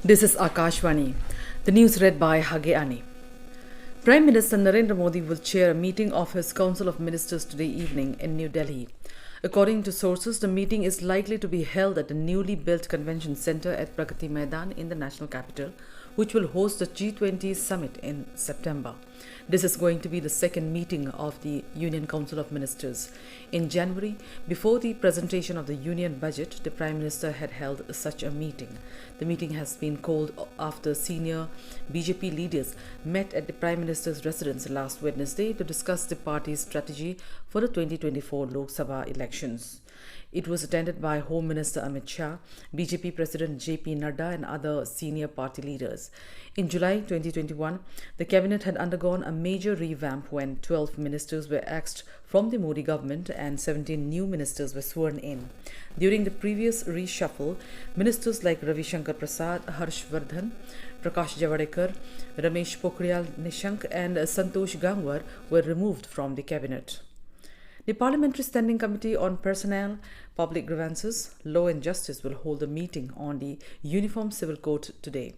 This is Akashvani. The news read by Hage Ani. Prime Minister Narendra Modi will chair a meeting of his Council of Ministers today evening in New Delhi. According to sources, the meeting is likely to be held at the newly built convention centre at Pragati Maidan in the national capital, which will host the G20 summit in September. This is going to be the second meeting of the Union Council of Ministers. In January, before the presentation of the Union budget, the Prime Minister had held such a meeting. The meeting has been called after senior BJP leaders met at the Prime Minister's residence last Wednesday to discuss the party's strategy for the 2024 Lok Sabha elections. It was attended by Home Minister Amit Shah, BJP President JP Nadda and other senior party leaders. In July 2021, the cabinet had undergone a major revamp when 12 ministers were axed from the Modi government and 17 new ministers were sworn in. During the previous reshuffle, ministers like Ravi Shankar Prasad, Harsh Vardhan, Prakash Javadekar, Ramesh Pokhriyal Nishank and Santosh Gangwar were removed from the cabinet. The Parliamentary Standing Committee on Personnel, Public Grievances, Law and Justice will hold a meeting on the Uniform Civil Code today.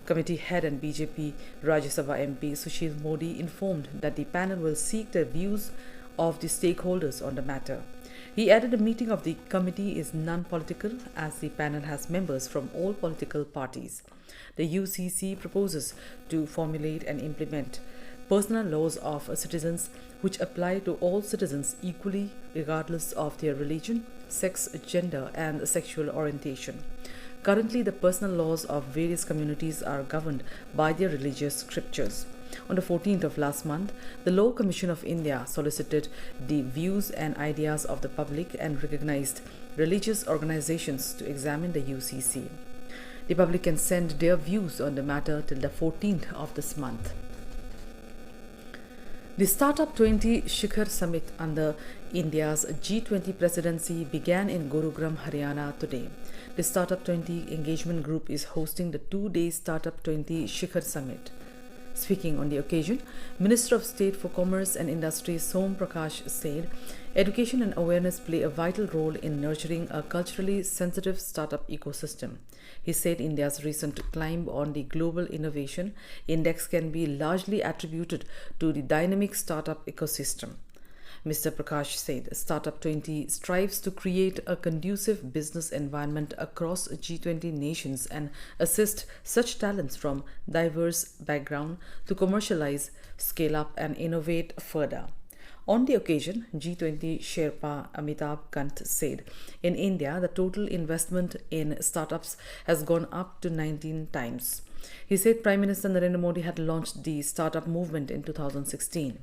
Committee head and BJP Rajya Sabha MP Sushil Modi informed that the panel will seek the views of the stakeholders on the matter. He added the meeting of the committee is non-political as the panel has members from all political parties. The UCC proposes to formulate and implement personal laws of citizens which apply to all citizens equally regardless of their religion, sex, gender and sexual orientation. Currently, the personal laws of various communities are governed by their religious scriptures. On the 14th of last month, the Law Commission of India solicited the views and ideas of the public and recognized religious organizations to examine the UCC. The public can send their views on the matter till the 14th of this month. The Startup 20 Shikhar Summit under India's G20 presidency began in Gurugram, Haryana today. The Startup 20 Engagement Group is hosting the two-day Startup 20 Shikhar Summit. Speaking on the occasion, Minister of State for Commerce and Industry Som Prakash said, education and awareness play a vital role in nurturing a culturally sensitive startup ecosystem. He said India's recent climb on the Global Innovation Index can be largely attributed to the dynamic startup ecosystem. Mr. Prakash said Startup 20 strives to create a conducive business environment across G20 nations and assist such talents from diverse backgrounds to commercialize, scale up and innovate further. On the occasion, G20 Sherpa Amitabh Kant said, in India, the total investment in startups has gone up to 19 times. He said Prime Minister Narendra Modi had launched the startup movement in 2016.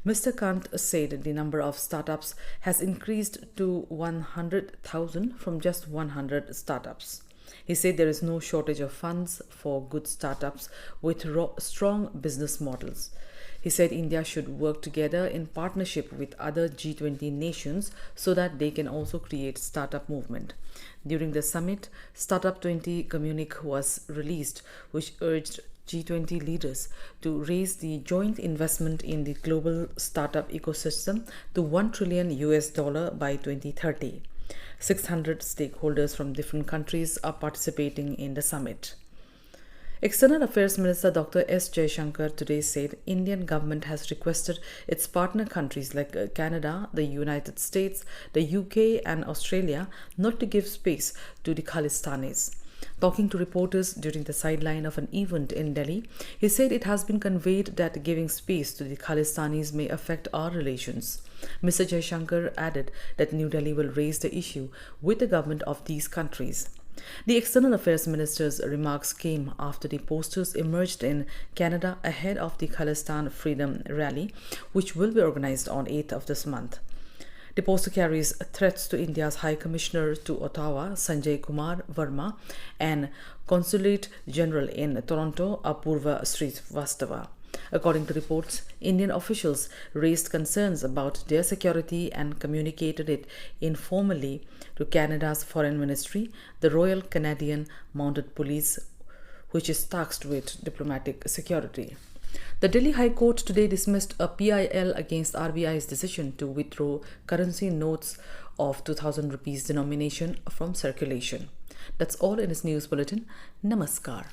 Mr. Kant said the number of startups has increased to 100,000 from just 100 startups. He said there is no shortage of funds for good startups with strong business models. He said India should work together in partnership with other G20 nations so that they can also create startup movement. During the summit, Startup 20 Communique was released, which urged G20 leaders to raise the joint investment in the global startup ecosystem to $1 trillion by 2030. 600 stakeholders from different countries are participating in the summit. External Affairs Minister Dr. S. Jaishankar today said Indian government has requested its partner countries like Canada, the United States, the UK and Australia not to give space to the Khalistanis. Talking to reporters during the sideline of an event in Delhi, he said it has been conveyed that giving space to the Khalistanis may affect our relations. Mr. Jaishankar added that New Delhi will raise the issue with the government of these countries. The External Affairs Minister's remarks came after the posters emerged in Canada ahead of the Khalistan Freedom Rally, which will be organized on 8th of this month. The poster carries threats to India's High Commissioner to Ottawa, Sanjay Kumar Verma, and Consulate General in Toronto, Apurva Srivastava. According to reports, Indian officials raised concerns about their security and communicated it informally to Canada's Foreign Ministry, the Royal Canadian Mounted Police, which is tasked with diplomatic security. The Delhi High Court today dismissed a PIL against RBI's decision to withdraw currency notes of 2000 rupees denomination from circulation. That's all in this news bulletin. Namaskar.